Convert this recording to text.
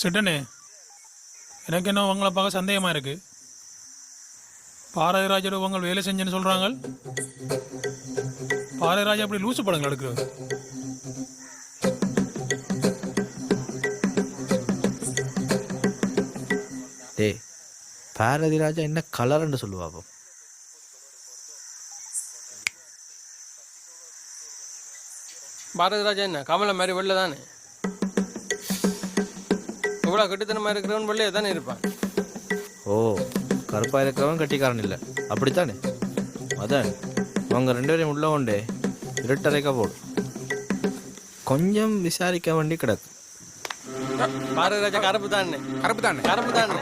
சிட்டனே, எனக்கு என்ன உங்களை பார்க்க சந்தேகமாக இருக்கு. பாரதிராஜோட உங்கள் வேலை செஞ்சேன்னு சொல்கிறாங்க. பாரதிராஜா அப்படி லூசு படங்கள் எடுக்கிறது. டேய், பாரதிராஜா என்ன கலர்ன்னு சொல்லுவாப்போ. பாரதிராஜா என்ன கமலை மாதிரி வெள்ள தானே? இவ்வளோ கட்டுத்தனமாக இருக்கிறவன் வெள்ளையே தானே இருப்பான். ஓ, கருப்பாக இருக்கிறவன் கட்டிக்காரன் இல்லை, அப்படித்தானே? அதான் அவங்க 2 பேரையும் உள்ள கொண்டே இருட்டரைக்க போடும். கொஞ்சம் விசாரிக்க வேண்டி கிடக்கு. பாரதிராஜா கருப்பு தானே? கருப்பு தானே? கருப்பு தானே?